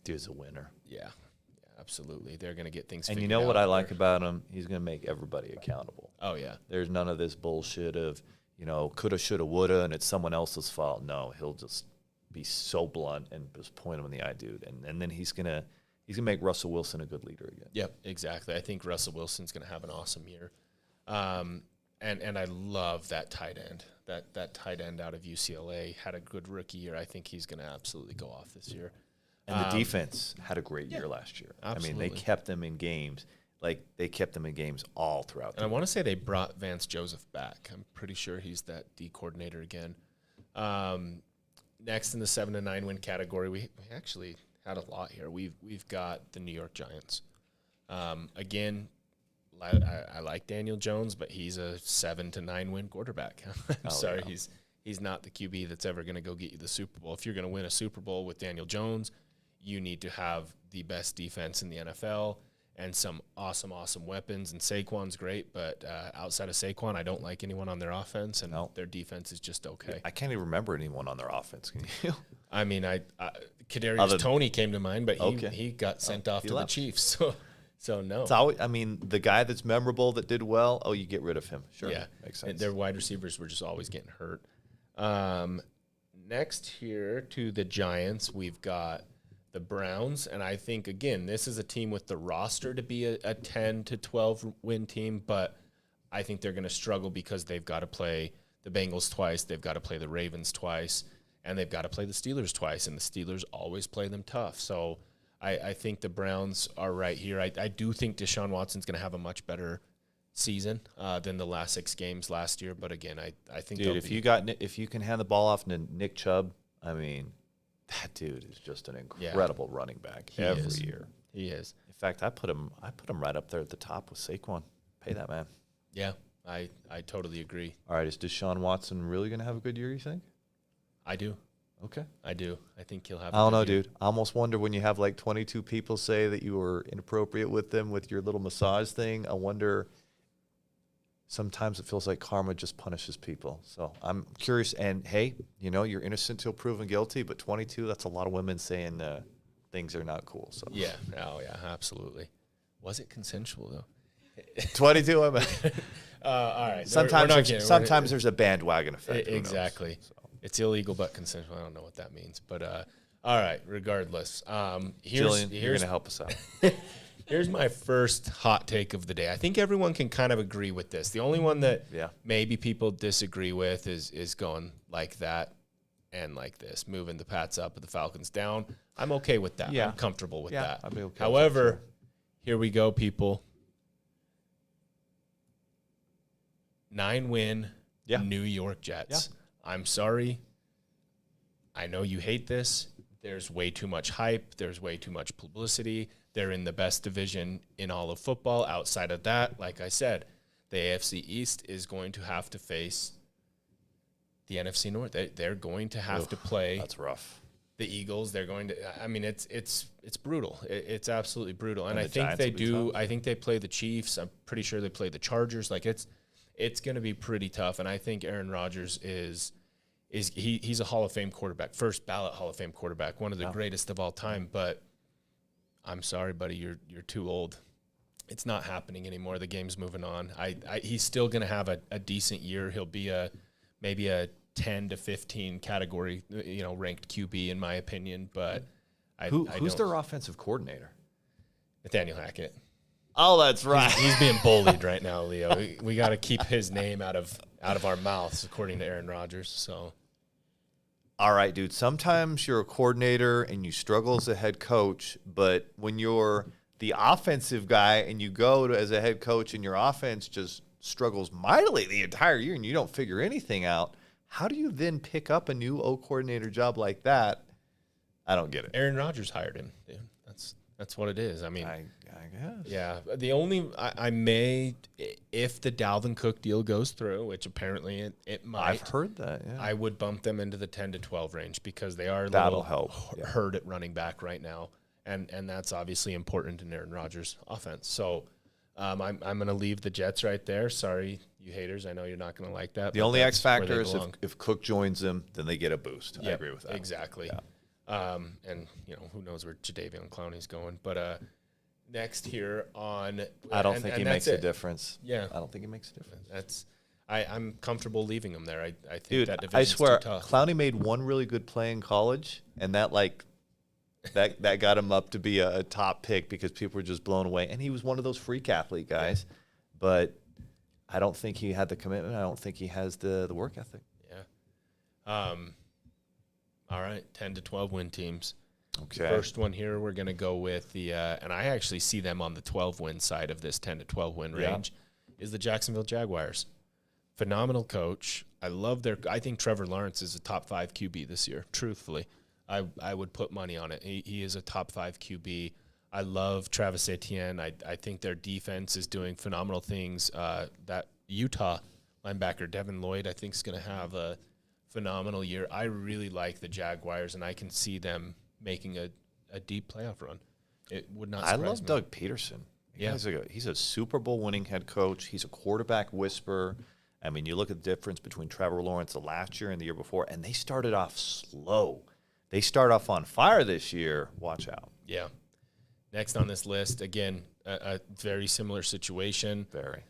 dude's a winner. Yeah, absolutely. They're going to get things. And you know what I like about him? He's going to make everybody accountable. Oh yeah. There's none of this bullshit of coulda, shoulda, woulda, and it's someone else's fault. No, he'll just be so blunt and just point him in the eye, dude. And then he's gonna make Russell Wilson a good leader again. Yep, exactly. I think Russell Wilson's going to have an awesome year. And I love that tight end. That tight end out of UCLA had a good rookie year. I think he's going to absolutely go off this year. And the defense had a great year last year. Absolutely. I mean, they kept them in games. Like, they kept them in games all throughout. And I want to say they brought Vance Joseph back. I'm pretty sure he's that D coordinator again. Next in the 7 to 9 win category, we actually had a lot here. We've got the New York Giants. Again, I like Daniel Jones, but he's a 7 to 9 win quarterback. I'm sorry, yeah. He's not the QB that's ever going to go get you the Super Bowl. If you're going to win a Super Bowl with Daniel Jones, you need to have the best defense in the NFL and some awesome weapons. And Saquon's great, but outside of Saquon, I don't like anyone on their offense, and their defense is just okay. I can't even remember anyone on their offense. Can you? I mean, Kadarius Toney came to mind, but he got sent off to the Chiefs. So no. It's always, the guy that's memorable that did well, you get rid of him. Sure, yeah, makes sense. Their wide receivers were just always getting hurt. Next here to the Giants, we've got the Browns, and I think, again, this is a team with the roster to be a 10 to 12 win team, but I think they're going to struggle because they've got to play the Bengals twice, they've got to play the Ravens twice, and they've got to play the Steelers twice, and the Steelers always play them tough. So I think the Browns are right here. I do think Deshaun Watson's going to have a much better season than the last 6 games last year. But again, I think if you can hand the ball off to Nick Chubb, that dude is just an incredible running back every year. He is. In fact, I put him right up there at the top with Saquon. Pay that man. Yeah, I totally agree. All right, is Deshaun Watson really going to have a good year, you think? I do. Okay. I do. I think he'll have I don't a know, good year. dude. I almost wonder when you have like 22 people say that you were inappropriate with them with your little massage thing. I wonder, sometimes it feels like karma just punishes people. So I'm curious. And hey, you're innocent till proven guilty, but 22, that's a lot of women saying things are not cool. So Yeah. Oh, yeah, absolutely. Was it consensual, though? 22 women. All right. Sometimes there's a bandwagon effect. Exactly. So. It's illegal but consensual. I don't know what that means. But all right, regardless. Jillian, you're going to help us out. Here's my first hot take of the day. I think everyone can kind of agree with this. The only one that maybe people disagree with is going like that and like this, moving the Pats up and the Falcons down. I'm okay with that. Yeah. I'm comfortable with that. I'll be okay However, with that, here we go, people. 9-win New York Jets. I'm sorry. I know you hate this. There's way too much hype. There's way too much publicity. They're in the best division in all of football. Outside of that, like I said, the AFC East is going to have to face the NFC North. They're going to have to play. That's rough. The Eagles. They're going to. I mean, it's brutal. It's absolutely brutal. And I the think Giants they will be do. tough. I think they play the Chiefs. I'm pretty sure they play the Chargers. Like it's going to be pretty tough. And I think Aaron Rodgers he's a Hall of Fame quarterback, first ballot Hall of Fame quarterback, one of the greatest of all time. But I'm sorry, buddy, you're too old. It's not happening anymore. The game's moving on. He's still going to have a decent year. He'll be maybe a 10 to 15 category, ranked QB in my opinion. But Who's their offensive coordinator? Nathaniel Hackett. Oh, that's right. He's being bullied right now, Leo. We got to keep his name out of our mouths, according to Aaron Rodgers. So, all right, dude. Sometimes you're a coordinator and you struggle as a head coach, but when you're the offensive guy and you go as a head coach and your offense just struggles mightily the entire year and you don't figure anything out, how do you then pick up a new coordinator job like that? I don't get it. Aaron Rodgers hired him, dude. That's what it is. I mean, I guess. Yeah. The only I may, if the Dalvin Cook deal goes through, which apparently it might. I've heard that. Yeah. I would bump them into the 10 to 12 range because they are a That'll little help. hurt at running back right now, and that's obviously important in Aaron Rodgers' offense. So I'm going to leave the Jets right there. Sorry, you haters. I know you're not going to like that. The only X factor is if Cook joins them, then they get a boost. I agree with that. Exactly. Yeah. And who knows where Jadeveon Clowney's going, but next here on, I don't think he makes a difference. Yeah, I don't think he makes a difference. I'm comfortable leaving him there. I think Dude, that division's I swear, too tough. Clowney made one really good play in college, and that got him up to be a top pick because people were just blown away. And he was one of those freak athlete guys, but I don't think he had the commitment. I don't think he has the work ethic. Yeah. All right, 10 to 12 win teams. Okay. First one here, we're going to go with and I actually see them on the 12 win side of this 10 to 12 win range, is the Jacksonville Jaguars. Phenomenal coach. I think Trevor Lawrence is a top 5 QB this year, truthfully. I would put money on it. He is a top 5 QB. I love Travis Etienne. I think their defense is doing phenomenal things. That Utah linebacker, Devin Lloyd, I think is going to have a phenomenal year. I really like the Jaguars, and I can see them making a deep playoff run. It would not surprise me. I love Doug Peterson. He's a Super Bowl winning head coach. He's a quarterback whisperer. I mean, you look at the difference between Trevor Lawrence the last year and the year before, and they started off slow. They start off on fire this year. Watch out. Yeah. Next on this list, again, a very similar situation. Very.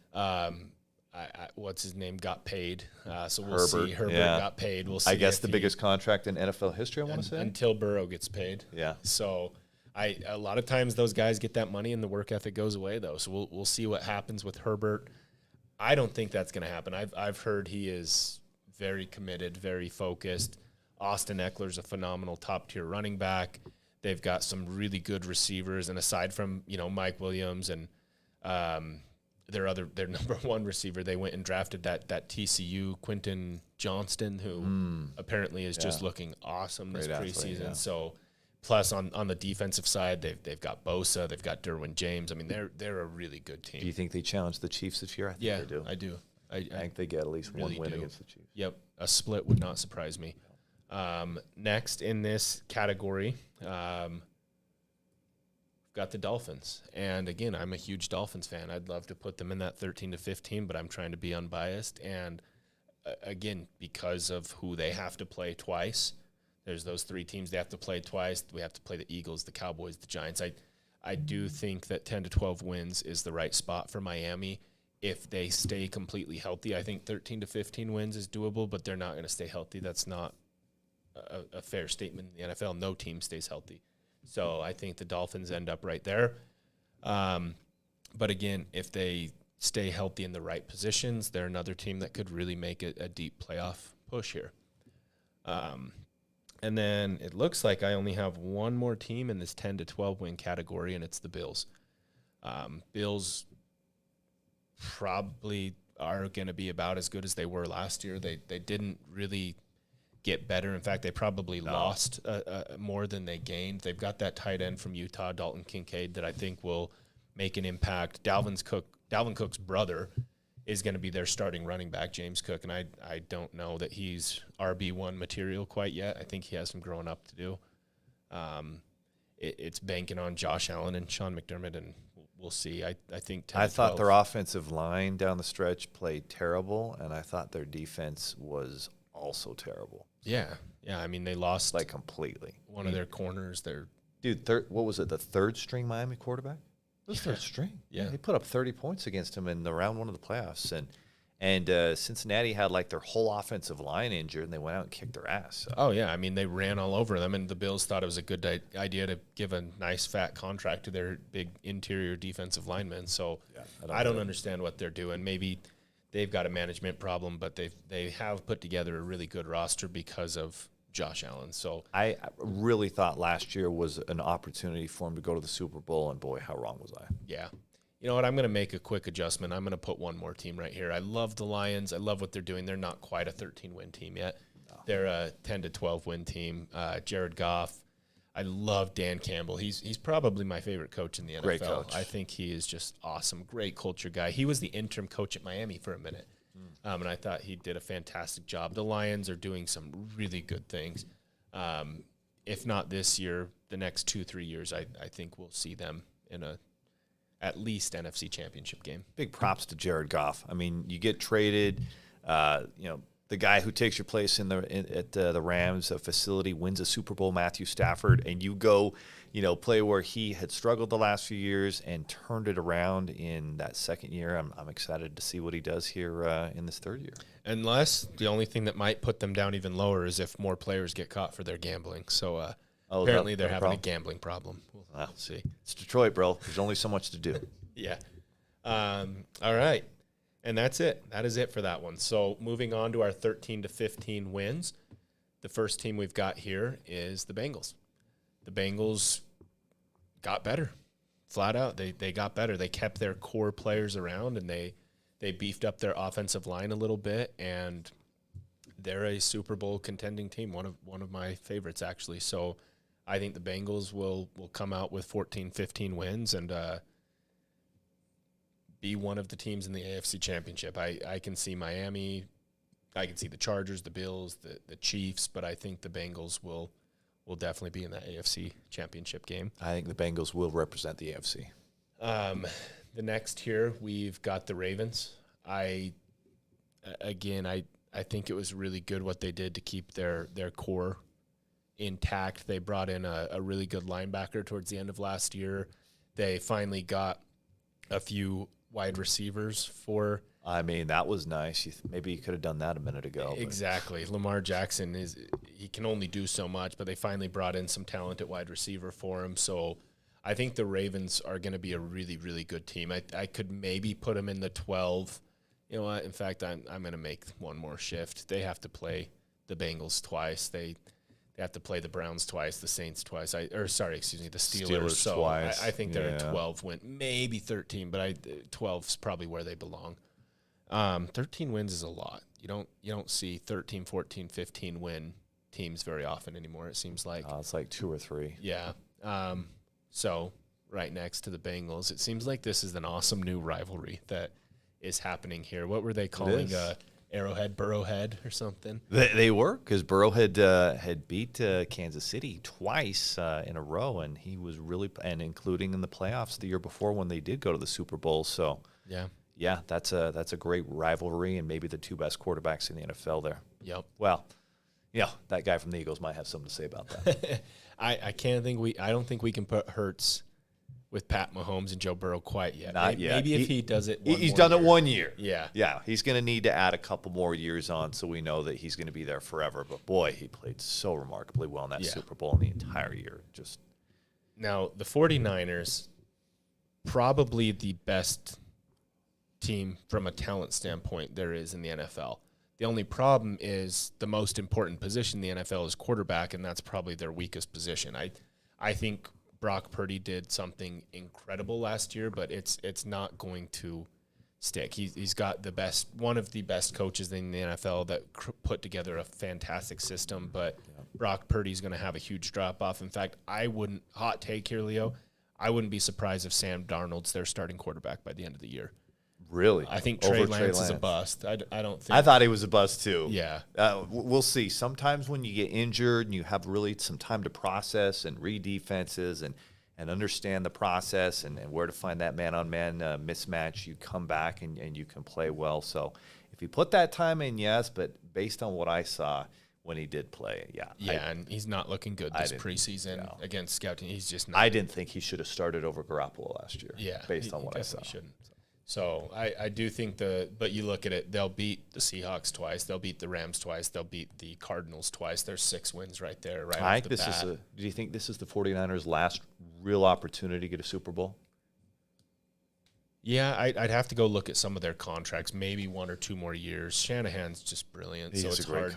What's his name got paid, so we'll Herbert, see. Herbert got paid. We'll see. I guess the biggest contract in NFL history, I want to say. Until Burrow gets paid. Yeah. So a lot of times those guys get that money and the work ethic goes away, though. So we'll see what happens with Herbert. I don't think that's going to happen. I've heard he is very committed, very focused. Austin Eckler's a phenomenal top-tier running back. They've got some really good receivers, and aside from Mike Williams and their number one receiver, they went and drafted that TCU Quentin Johnston, who apparently is just looking awesome this Great preseason. athlete, yeah. So Plus on the defensive side, they've got Bosa, they've got Derwin James. I mean, they're a really good team. Do you think they challenge the Chiefs this year? I think Yeah, they do. I do. I think they get at least really one win do. against the Chiefs. Yep, a split would not surprise me. Next in this category, got the Dolphins. And again, I'm a huge Dolphins fan. I'd love to put them in that 13-15, but I'm trying to be unbiased. And again, because of who they have to play twice, there's those three teams they have to play twice. We have to play the Eagles, the Cowboys, the Giants. I do think that 10 to 12 wins is the right spot for Miami if they stay completely healthy. I think 13 to 15 wins is doable, but they're not going to stay healthy. That's not a fair statement in the NFL. No team stays healthy. So I think the Dolphins end up right there. But again, if they stay healthy in the right positions, they're another team that could really make a deep playoff push here. And then it looks like I only have one more team in this 10 to 12 win category, and it's the Bills. Bills probably are going to be about as good as they were last year. They didn't really get better. In fact, they probably lost more than they gained. They've got that tight end from Utah, Dalton Kincaid, that I think will make an impact. Dalvin Cook's brother is going to be their starting running back, James Cook, and I don't know that he's RB1 material quite yet. I think he has some growing up to do. It's banking on Josh Allen and Sean McDermott, and we'll see. I think 10 I to thought 12. their offensive line down the stretch played terrible, and I thought their defense was also terrible. Yeah. I mean, they lost Like completely. one of their corners. What was it, the third string Miami quarterback? It was third string. Yeah. They put up 30 points against him in the round one of the playoffs. And Cincinnati had like their whole offensive line injured, and they went out and kicked their ass. So. Oh, yeah. I mean, they ran all over them, and the Bills thought it was a good idea to give a nice fat contract to their big interior defensive linemen. So I don't understand what they're doing. Maybe they've got a management problem, but they have put together a really good roster because of Josh Allen. So I really thought last year was an opportunity for him to go to the Super Bowl, and boy, how wrong was I? yeah. You know what? I'm going to make a quick adjustment. I'm going to put one more team right here. I love the Lions. I love what they're doing. They're not quite a 13-win team yet. No. They're a 10 to 12-win team. Jared Goff. I love Dan Campbell. He's probably my favorite coach in the NFL. Great coach. I think he is just awesome. Great culture guy. He was the interim coach at Miami for a minute, and I thought he did a fantastic job. The Lions are doing some really good things. If not this year, the next 2-3 years, I think we'll see them in at least NFC Championship game. Big props to Jared Goff. I mean, you get traded, the guy who takes your place at the Rams facility wins a Super Bowl, Matthew Stafford, and you go, play where he had struggled the last few years and turned it around in that second year. I'm excited to see what he does here in this third year. Unless the only thing that might put them down even lower is if more players get caught for their gambling. So apparently they're having a gambling problem. We'll see. It's Detroit, bro. There's only so much to do. Yeah. All right. And that's it. That is it for that one. So moving on to our 13 to 15 wins. The first team we've got here is the Bengals. The Bengals got better. Flat out. They got better. They kept their core players around, and they beefed up their offensive line a little bit, and they're a Super Bowl contending team, one of my favorites, actually. So I think the Bengals will come out with 14, 15 wins and be one of the teams in the AFC Championship. I can see Miami. I can see the Chargers, the Bills, the Chiefs, but I think the Bengals will definitely be in that AFC Championship game. I think the Bengals will represent the AFC. The next here, we've got the Ravens. I think it was really good what they did to keep their core intact. They brought in a really good linebacker towards the end of last year. They finally got a few wide receivers for. I mean, that was nice. Maybe you could have done that a minute ago. Exactly. Lamar Jackson he can only do so much, but they finally brought in some talent at wide receiver for him. So I think the Ravens are going to be a really, really good team. I could maybe put them in the 12. You know what? In fact, I'm going to make one more shift. They have to play the Bengals twice. They have to play the Browns twice, the Saints twice. The Steelers so twice. I think they're a 12 win, maybe 13, but 12 is probably where they belong. 13 wins is a lot. You don't see 13, 14, 15 win teams very often anymore. It seems like It's like 2 or 3. yeah. So right next to the Bengals, it seems like this is an awesome new rivalry that is happening here. What were they calling Arrowhead, Burrowhead, or something? They were, because Burrow had beat Kansas City twice in a row, and he was really, and including in the playoffs the year before when they did go to the Super Bowl. So yeah, that's a great rivalry, and maybe the 2 best quarterbacks in the NFL there. Yep. Well, yeah, that guy from the Eagles might have something to say about that. I don't think we can put Hurts with Pat Mahomes and Joe Burrow quite yet. Not yet. Maybe if he does it he's done it 1 year. Yeah. Yeah, he's going to need to add a couple more years on so we know that he's going to be there forever. But, boy, he played so remarkably well in that Super Bowl in the entire year. Just now, the 49ers, probably the best team from a talent standpoint there is in the NFL. The only problem is the most important position in the NFL is quarterback, and that's probably their weakest position. I think Brock Purdy did something incredible last year, but it's not going to stick. He's got one of the best coaches in the NFL that put together a fantastic system, but Brock Purdy's going to have a huge drop off. In fact, hot take here, Leo, I wouldn't be surprised if Sam Darnold's their starting quarterback by the end of the year. Really? I think Trey Lance is a bust. I don't think. I thought he was a bust too. Yeah. We'll see. Sometimes when you get injured and you have really some time to process and read defenses and understand the process and where to find that man-on-man mismatch, you come back and you can play well. So if you put that time in, yes, but based on what I saw when he did play, yeah. Yeah, and he's not looking good this preseason against scouting. He's just not. I didn't think he should have started over Garoppolo last year. Yeah, based on what I saw. Shouldn't. So I do think but you look at it, they'll beat the Seahawks twice, they'll beat the Rams twice, they'll beat the Cardinals twice. There's 6 wins right there, right off the bat. Do you think this is the 49ers' last real opportunity to get a Super Bowl? Yeah, I'd have to go look at some of their contracts, maybe 1 or 2 more years. Shanahan's just brilliant, so it's hard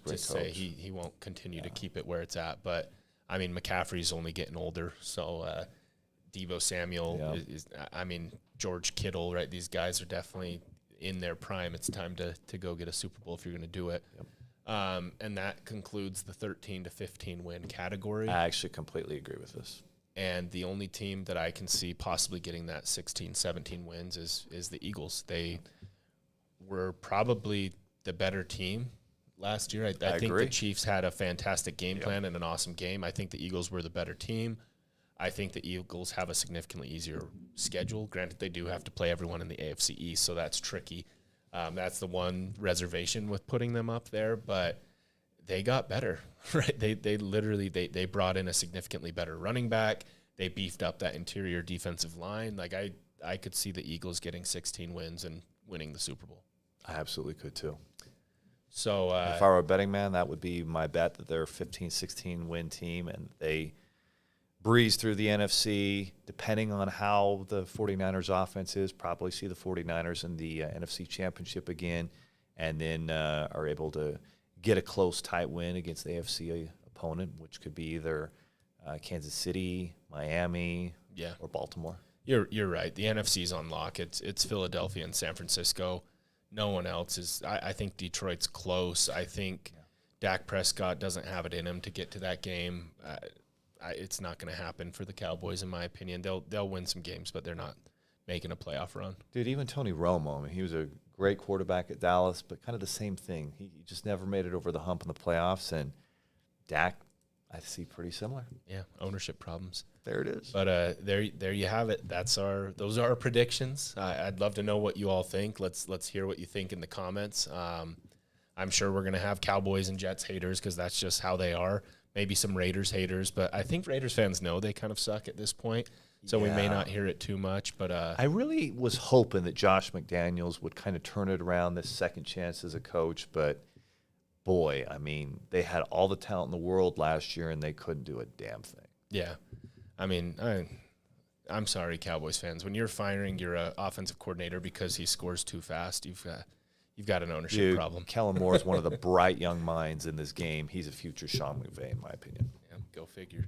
to say he won't continue to keep it where it's at. But, I mean, McCaffrey's only getting older, so Deebo Samuel is George Kittle, right? These guys are definitely in their prime. It's time to go get a Super Bowl if you're going to do it. Yep. And that concludes the 13 to 15 win category. I actually completely agree with this. And the only team that I can see possibly getting that 16, 17 wins is the Eagles. They were probably the better team last year. I think the Chiefs had a fantastic game plan and an awesome game. I think the Eagles were the better team. I think the Eagles have a significantly easier schedule. Granted, they do have to play everyone in the AFC East, so that's tricky. That's the one reservation with putting them up there, but they got better, right? They literally brought in a significantly better running back. They beefed up that interior defensive line. Like I could see the Eagles getting 16 wins and winning the Super Bowl. I absolutely could too. So if I were a betting man, that would be my bet, that they're a 15, 16 win team and they breeze through the NFC. Depending on how the 49ers offense is, probably see the 49ers in the NFC Championship again, and then are able to get a close, tight win against the AFC opponent, which could be either Kansas City, Miami, or Baltimore. You're right. The NFC's on lock. It's Philadelphia and San Francisco. No one else is. I think Detroit's close. I think Dak Prescott doesn't have it in him to get to that game. It's not going to happen for the Cowboys, in my opinion. They'll win some games, but they're not making a playoff run. Dude, even Tony Romo, I mean, he was a great quarterback at Dallas, but kind of the same thing. He just never made it over the hump in the playoffs, and Dak, I see pretty similar. Yeah, ownership problems. There it is. But there you have it. Those are our predictions. I'd love to know what you all think. Let's hear what you think in the comments. I'm sure we're going to have Cowboys and Jets haters because that's just how they are. Maybe some Raiders haters, but I think Raiders fans know they kind of suck at this point, so we may not hear it too much. But I really was hoping that Josh McDaniels would kind of turn it around this second chance as a coach, but boy, I mean, they had all the talent in the world last year, and they couldn't do a damn thing. Yeah. I mean, I'm sorry, Cowboys fans. When you're firing your offensive coordinator because he scores too fast, you've got an ownership problem. Kellen Moore is one of the bright young minds in this game. He's a future Sean McVay, in my opinion. Yeah, go figure.